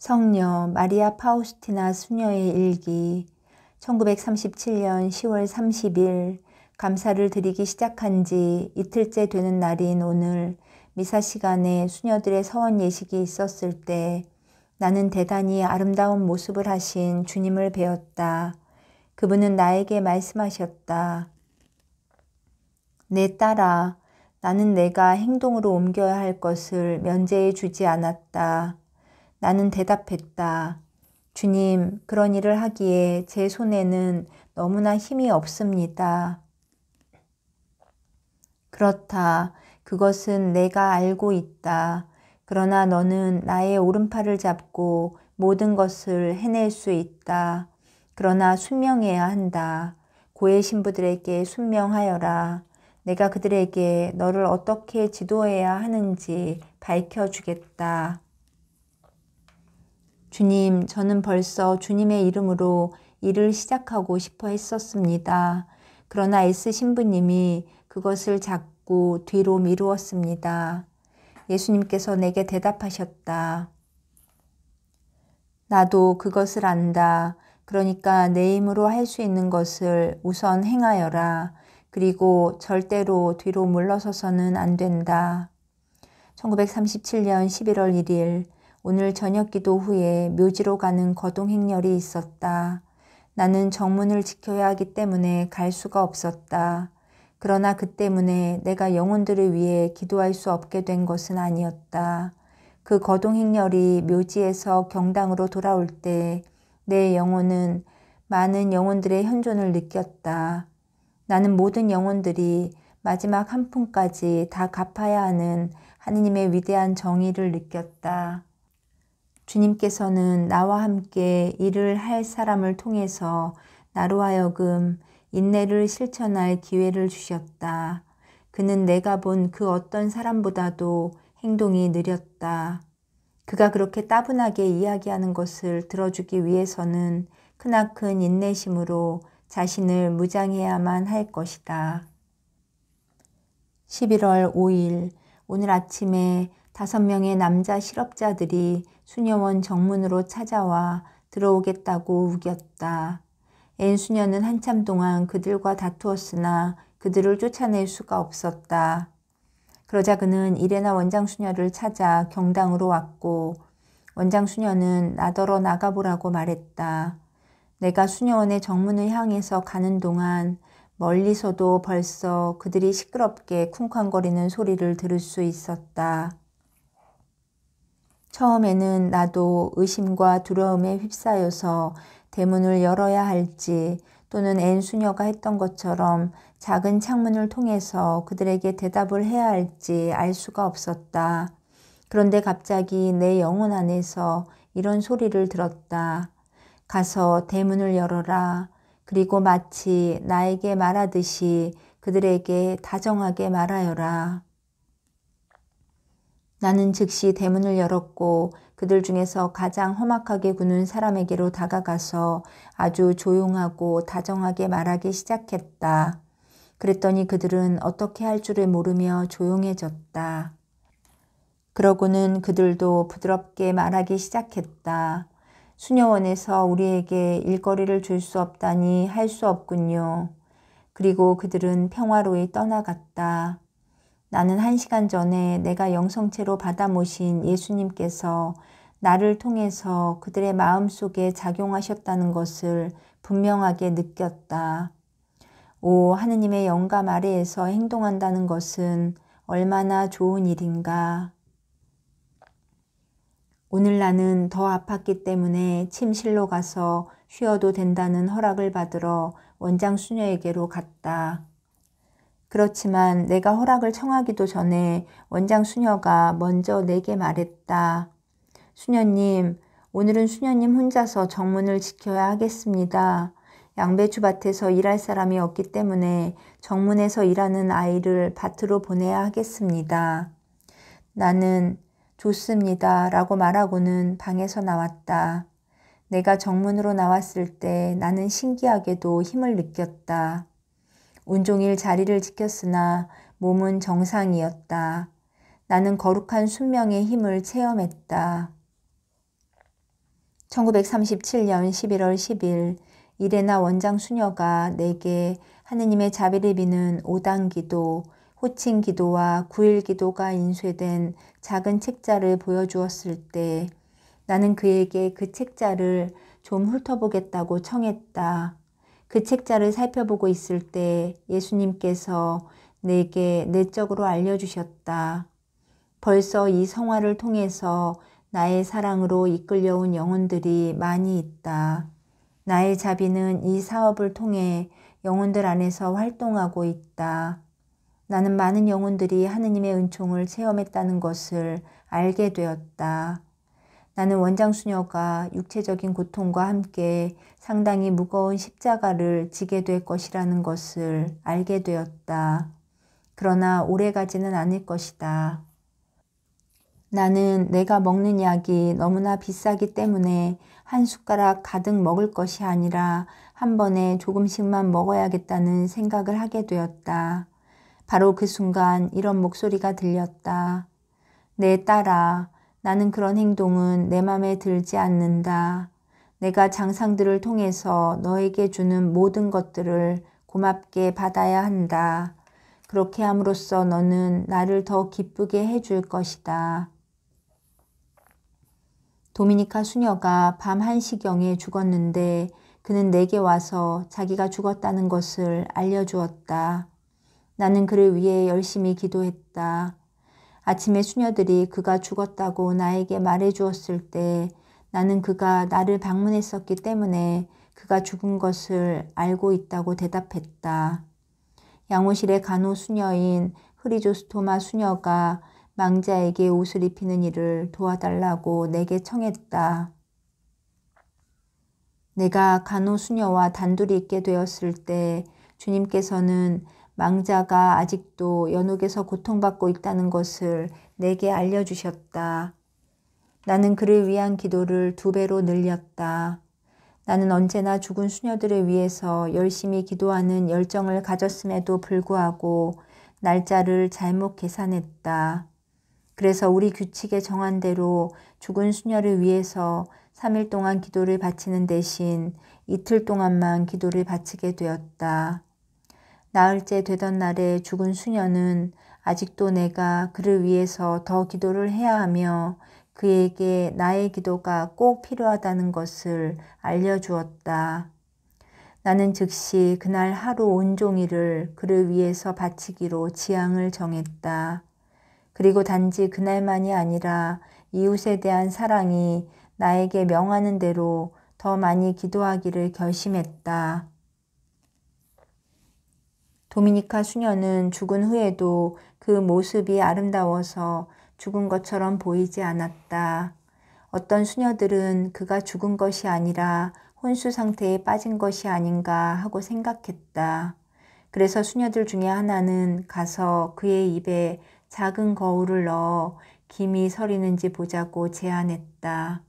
성녀 마리아 파우스티나 수녀의 일기 1937년 10월 30일 감사를 드리기 시작한 지 이틀째 되는 날인 오늘 미사 시간에 수녀들의 서원 예식이 있었을 때 나는 대단히 아름다운 모습을 하신 주님을 배웠다. 그분은 나에게 말씀하셨다. 내 딸아, 나는 내가 행동으로 옮겨야 할 것을 면제해 주지 않았다. 나는 대답했다. 주님, 그런 일을 하기에 제 손에는 너무나 힘이 없습니다. 그렇다. 그것은 내가 알고 있다. 그러나 너는 나의 오른팔을 잡고 모든 것을 해낼 수 있다. 그러나 순명해야 한다. 고해 신부들에게 순명하여라. 내가 그들에게 너를 어떻게 지도해야 하는지 밝혀주겠다. 주님, 저는 벌써 주님의 이름으로 일을 시작하고 싶어 했었습니다. 그러나 S 신부님이 그것을 자꾸 뒤로 미루었습니다. 예수님께서 내게 대답하셨다. 나도 그것을 안다. 그러니까 내 힘으로 할 수 있는 것을 우선 행하여라. 그리고 절대로 뒤로 물러서서는 안 된다. 1937년 11월 1일 오늘 저녁 기도 후에 묘지로 가는 거동 행렬이 있었다. 나는 정문을 지켜야 하기 때문에 갈 수가 없었다. 그러나 그 때문에 내가 영혼들을 위해 기도할 수 없게 된 것은 아니었다. 그 거동 행렬이 묘지에서 경당으로 돌아올 때 내 영혼은 많은 영혼들의 현존을 느꼈다. 나는 모든 영혼들이 마지막 한 푼까지 다 갚아야 하는 하느님의 위대한 정의를 느꼈다. 주님께서는 나와 함께 일을 할 사람을 통해서 나로 하여금 인내를 실천할 기회를 주셨다. 그는 내가 본 그 어떤 사람보다도 행동이 느렸다. 그가 그렇게 따분하게 이야기하는 것을 들어주기 위해서는 크나큰 인내심으로 자신을 무장해야만 할 것이다. 11월 5일 오늘 아침에 5명의 남자 실업자들이 수녀원 정문으로 찾아와 들어오겠다고 우겼다. 앤 수녀는 한참 동안 그들과 다투었으나 그들을 쫓아낼 수가 없었다. 그러자 그는 이레나 원장 수녀를 찾아 경당으로 왔고 원장 수녀는 나더러 나가보라고 말했다. 내가 수녀원의 정문을 향해서 가는 동안 멀리서도 벌써 그들이 시끄럽게 쿵쾅거리는 소리를 들을 수 있었다. 처음에는 나도 의심과 두려움에 휩싸여서 대문을 열어야 할지 또는 앤 수녀가 했던 것처럼 작은 창문을 통해서 그들에게 대답을 해야 할지 알 수가 없었다. 그런데 갑자기 내 영혼 안에서 이런 소리를 들었다. 가서 대문을 열어라. 그리고 마치 나에게 말하듯이 그들에게 다정하게 말하여라. 나는 즉시 대문을 열었고 그들 중에서 가장 험악하게 구는 사람에게로 다가가서 아주 조용하고 다정하게 말하기 시작했다. 그랬더니 그들은 어떻게 할 줄을 모르며 조용해졌다. 그러고는 그들도 부드럽게 말하기 시작했다. 수녀원에서 우리에게 일거리를 줄 수 없다니 할 수 없군요. 그리고 그들은 평화로이 떠나갔다. 나는 1시간 전에 내가 영성체로 받아 모신 예수님께서 나를 통해서 그들의 마음속에 작용하셨다는 것을 분명하게 느꼈다. 오, 하느님의 영감 아래에서 행동한다는 것은 얼마나 좋은 일인가. 오늘 나는 더 아팠기 때문에 침실로 가서 쉬어도 된다는 허락을 받으러 원장 수녀에게로 갔다. 그렇지만 내가 허락을 청하기도 전에 원장 수녀가 먼저 내게 말했다. 수녀님, 오늘은 수녀님 혼자서 정문을 지켜야 하겠습니다. 양배추밭에서 일할 사람이 없기 때문에 정문에서 일하는 아이를 밭으로 보내야 하겠습니다. 나는 좋습니다. 라고 말하고는 방에서 나왔다. 내가 정문으로 나왔을 때 나는 신기하게도 힘을 느꼈다. 온종일 자리를 지켰으나 몸은 정상이었다. 나는 거룩한 순명의 힘을 체험했다. 1937년 11월 10일 이레나 원장 수녀가 내게 하느님의 자비를 비는 5단 기도, 호칭 기도와 9일 기도가 인쇄된 작은 책자를 보여주었을 때 나는 그에게 그 책자를 좀 훑어보겠다고 청했다. 그 책자를 살펴보고 있을 때 예수님께서 내게 내적으로 알려주셨다. 벌써 이 성화를 통해서 나의 사랑으로 이끌려온 영혼들이 많이 있다. 나의 자비는 이 사업을 통해 영혼들 안에서 활동하고 있다. 나는 많은 영혼들이 하느님의 은총을 체험했다는 것을 알게 되었다. 나는 원장 수녀가 육체적인 고통과 함께 상당히 무거운 십자가를 지게 될 것이라는 것을 알게 되었다. 그러나 오래가지는 않을 것이다. 나는 내가 먹는 약이 너무나 비싸기 때문에 한 숟가락 가득 먹을 것이 아니라 한 번에 조금씩만 먹어야겠다는 생각을 하게 되었다. 바로 그 순간 이런 목소리가 들렸다. 내 딸아, 나는 그런 행동은 내 맘에 들지 않는다. 내가 장상들을 통해서 너에게 주는 모든 것들을 고맙게 받아야 한다. 그렇게 함으로써 너는 나를 더 기쁘게 해줄 것이다. 도미니카 수녀가 밤 1시경에 죽었는데 그는 내게 와서 자기가 죽었다는 것을 알려주었다. 나는 그를 위해 열심히 기도했다. 아침에 수녀들이 그가 죽었다고 나에게 말해주었을 때 나는 그가 나를 방문했었기 때문에 그가 죽은 것을 알고 있다고 대답했다. 양호실의 간호 수녀인 흐리조스토마 수녀가 망자에게 옷을 입히는 일을 도와달라고 내게 청했다. 내가 간호 수녀와 단둘이 있게 되었을 때 주님께서는 망자가 아직도 연옥에서 고통받고 있다는 것을 내게 알려주셨다. 나는 그를 위한 기도를 2배로 늘렸다. 나는 언제나 죽은 수녀들을 위해서 열심히 기도하는 열정을 가졌음에도 불구하고 날짜를 잘못 계산했다. 그래서 우리 규칙에 정한 대로 죽은 수녀를 위해서 3일 동안 기도를 바치는 대신 이틀 동안만 기도를 바치게 되었다. 나흘째 되던 날에 죽은 수녀는 아직도 내가 그를 위해서 더 기도를 해야 하며 그에게 나의 기도가 꼭 필요하다는 것을 알려주었다. 나는 즉시 그날 하루 온종일을 그를 위해서 바치기로 지향을 정했다. 그리고 단지 그날만이 아니라 이웃에 대한 사랑이 나에게 명하는 대로 더 많이 기도하기를 결심했다. 도미니카 수녀는 죽은 후에도 그 모습이 아름다워서 죽은 것처럼 보이지 않았다. 어떤 수녀들은 그가 죽은 것이 아니라 혼수 상태에 빠진 것이 아닌가 하고 생각했다. 그래서 수녀들 중에 하나는 가서 그의 입에 작은 거울을 넣어 김이 서리는지 보자고 제안했다.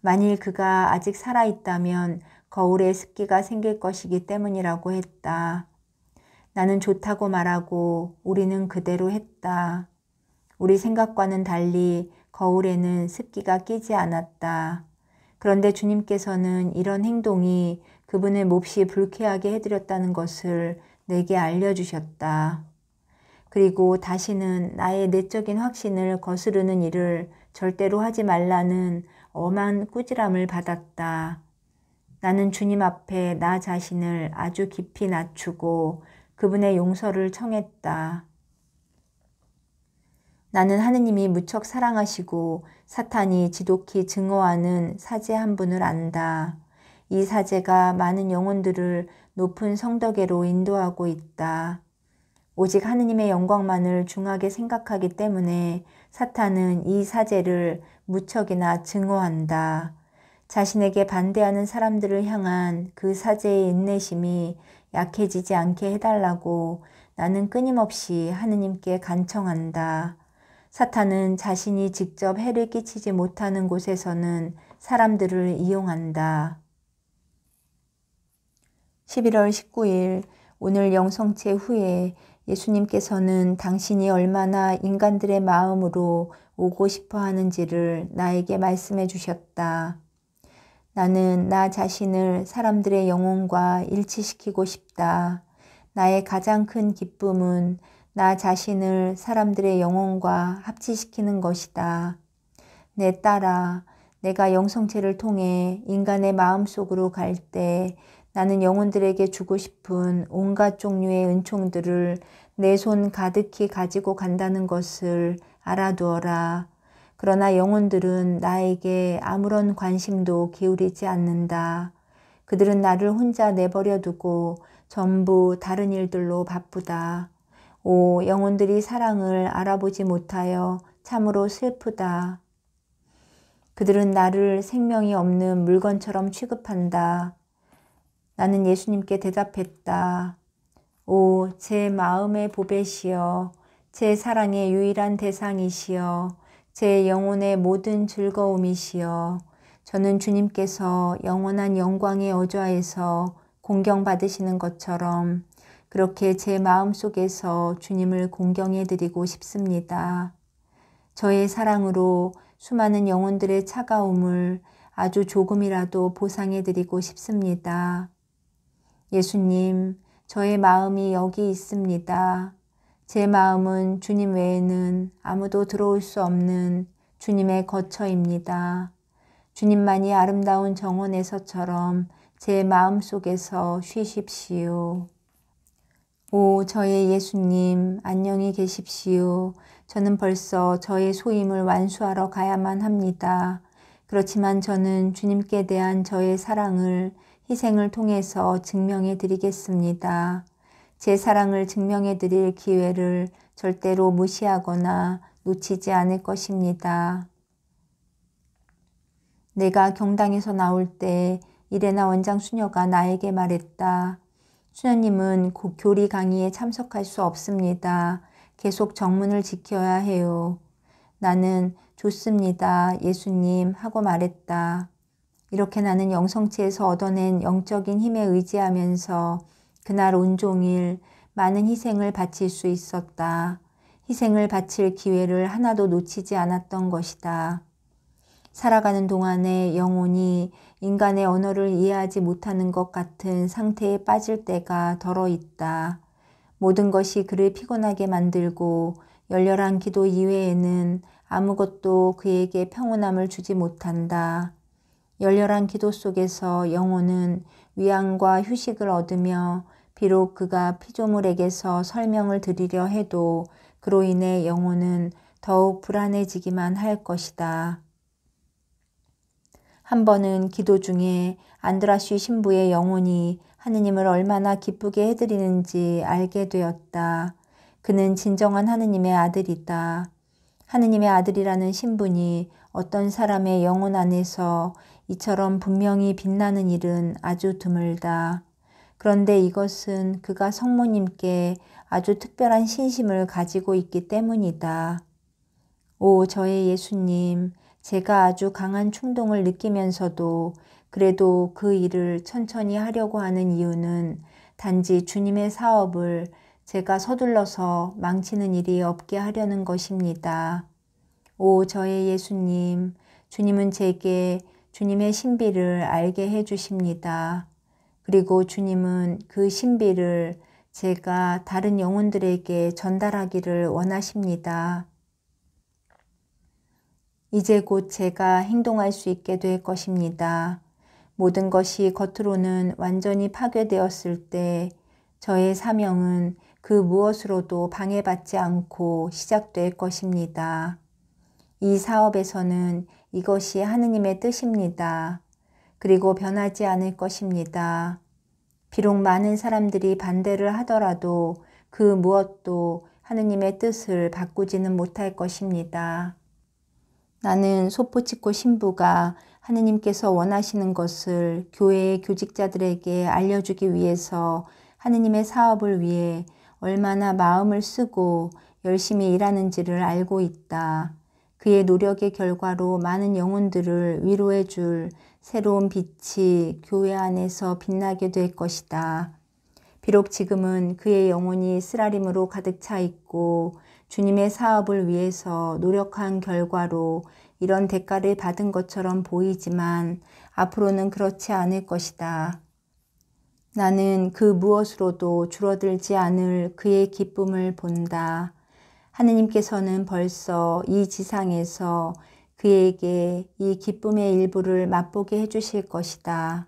만일 그가 아직 살아있다면 거울에 습기가 생길 것이기 때문이라고 했다. 나는 좋다고 말하고 우리는 그대로 했다. 우리 생각과는 달리 거울에는 습기가 끼지 않았다. 그런데 주님께서는 이런 행동이 그분을 몹시 불쾌하게 해드렸다는 것을 내게 알려주셨다. 그리고 다시는 나의 내적인 확신을 거스르는 일을 절대로 하지 말라는 엄한 꾸지람을 받았다. 나는 주님 앞에 나 자신을 아주 깊이 낮추고 그분의 용서를 청했다. 나는 하느님이 무척 사랑하시고 사탄이 지독히 증오하는 사제 한 분을 안다. 이 사제가 많은 영혼들을 높은 성덕에로 인도하고 있다. 오직 하느님의 영광만을 중하게 생각하기 때문에 사탄은 이 사제를 무척이나 증오한다. 자신에게 반대하는 사람들을 향한 그 사제의 인내심이 약해지지 않게 해달라고 나는 끊임없이 하느님께 간청한다. 사탄은 자신이 직접 해를 끼치지 못하는 곳에서는 사람들을 이용한다. 11월 19일 오늘 영성체 후에 예수님께서는 당신이 얼마나 인간들의 마음으로 오고 싶어 하는지를 나에게 말씀해 주셨다. 나는 나 자신을 사람들의 영혼과 일치시키고 싶다. 나의 가장 큰 기쁨은 나 자신을 사람들의 영혼과 합치시키는 것이다. 내 딸아, 내가 영성체를 통해 인간의 마음속으로 갈 때 나는 영혼들에게 주고 싶은 온갖 종류의 은총들을 내 손 가득히 가지고 간다는 것을 알아두어라. 그러나 영혼들은 나에게 아무런 관심도 기울이지 않는다. 그들은 나를 혼자 내버려 두고 전부 다른 일들로 바쁘다. 오, 영혼들이 사랑을 알아보지 못하여 참으로 슬프다. 그들은 나를 생명이 없는 물건처럼 취급한다. 나는 예수님께 대답했다. 오, 제 마음의 보배시여, 제 사랑의 유일한 대상이시여, 제 영혼의 모든 즐거움이시여, 저는 주님께서 영원한 영광의 어좌에서 공경받으시는 것처럼 그렇게 제 마음속에서 주님을 공경해 드리고 싶습니다. 저의 사랑으로 수많은 영혼들의 차가움을 아주 조금이라도 보상해 드리고 싶습니다. 예수님, 저의 마음이 여기 있습니다. 제 마음은 주님 외에는 아무도 들어올 수 없는 주님의 거처입니다. 주님만이 아름다운 정원에서처럼 제 마음속에서 쉬십시오. 오, 저의 예수님, 안녕히 계십시오. 저는 벌써 저의 소임을 완수하러 가야만 합니다. 그렇지만 저는 주님께 대한 저의 사랑을 희생을 통해서 증명해 드리겠습니다. 제 사랑을 증명해 드릴 기회를 절대로 무시하거나 놓치지 않을 것입니다. 내가 경당에서 나올 때 이레나 원장 수녀가 나에게 말했다. 수녀님은 교리 강의에 참석할 수 없습니다. 계속 정문을 지켜야 해요. 나는 좋습니다. 예수님 하고 말했다. 이렇게 나는 영성체에서 얻어낸 영적인 힘에 의지하면서 그날 온종일 많은 희생을 바칠 수 있었다. 희생을 바칠 기회를 하나도 놓치지 않았던 것이다. 살아가는 동안에 영혼이 인간의 언어를 이해하지 못하는 것 같은 상태에 빠질 때가 덜어 있다. 모든 것이 그를 피곤하게 만들고 열렬한 기도 이외에는 아무것도 그에게 평온함을 주지 못한다. 열렬한 기도 속에서 영혼은 위안과 휴식을 얻으며 비록 그가 피조물에게서 설명을 드리려 해도 그로 인해 영혼은 더욱 불안해지기만 할 것이다. 한 번은 기도 중에 안드라슈 신부의 영혼이 하느님을 얼마나 기쁘게 해드리는지 알게 되었다. 그는 진정한 하느님의 아들이다. 하느님의 아들이라는 신분이 어떤 사람의 영혼 안에서 이처럼 분명히 빛나는 일은 아주 드물다. 그런데 이것은 그가 성모님께 아주 특별한 신심을 가지고 있기 때문이다. 오, 저의 예수님, 제가 아주 강한 충동을 느끼면서도 그래도 그 일을 천천히 하려고 하는 이유는 단지 주님의 사업을 제가 서둘러서 망치는 일이 없게 하려는 것입니다. 오, 저의 예수님, 주님은 제게 주님의 신비를 알게 해주십니다. 그리고 주님은 그 신비를 제가 다른 영혼들에게 전달하기를 원하십니다. 이제 곧 제가 행동할 수 있게 될 것입니다. 모든 것이 겉으로는 완전히 파괴되었을 때 저의 사명은 그 무엇으로도 방해받지 않고 시작될 것입니다. 이 사업에서는 이것이 하느님의 뜻입니다. 그리고 변하지 않을 것입니다. 비록 많은 사람들이 반대를 하더라도 그 무엇도 하느님의 뜻을 바꾸지는 못할 것입니다. 나는 소포치코 신부가 하느님께서 원하시는 것을 교회의 교직자들에게 알려주기 위해서 하느님의 사업을 위해 얼마나 마음을 쓰고 열심히 일하는지를 알고 있다. 그의 노력의 결과로 많은 영혼들을 위로해 줄 새로운 빛이 교회 안에서 빛나게 될 것이다. 비록 지금은 그의 영혼이 쓰라림으로 가득 차 있고 주님의 사업을 위해서 노력한 결과로 이런 대가를 받은 것처럼 보이지만 앞으로는 그렇지 않을 것이다. 나는 그 무엇으로도 줄어들지 않을 그의 기쁨을 본다. 하느님께서는 벌써 이 지상에서 그에게 이 기쁨의 일부를 맛보게 해주실 것이다.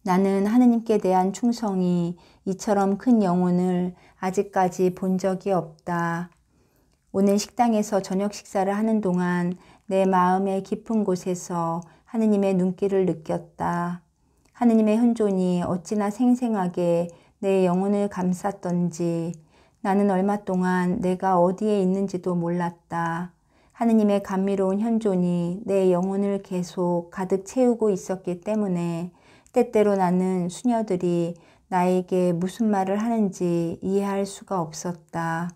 나는 하느님께 대한 충성이 이처럼 큰 영혼을 아직까지 본 적이 없다. 오늘 식당에서 저녁 식사를 하는 동안 내 마음의 깊은 곳에서 하느님의 눈길을 느꼈다. 하느님의 현존이 어찌나 생생하게 내 영혼을 감쌌던지 나는 얼마 동안 내가 어디에 있는지도 몰랐다. 하느님의 감미로운 현존이 내 영혼을 계속 가득 채우고 있었기 때문에 때때로 나는 수녀들이 나에게 무슨 말을 하는지 이해할 수가 없었다.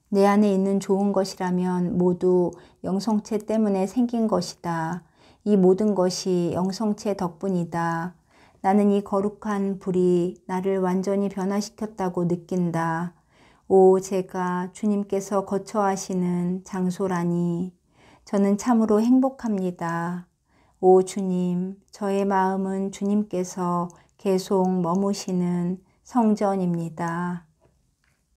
내 안에 있는 좋은 것이라면 모두 영성체 때문에 생긴 것이다. 이 모든 것이 영성체 덕분이다. 나는 이 거룩한 불이 나를 완전히 변화시켰다고 느낀다. 오, 제가 주님께서 거처하시는 장소라니. 저는 참으로 행복합니다. 오 주님, 저의 마음은 주님께서 계속 머무시는 성전입니다.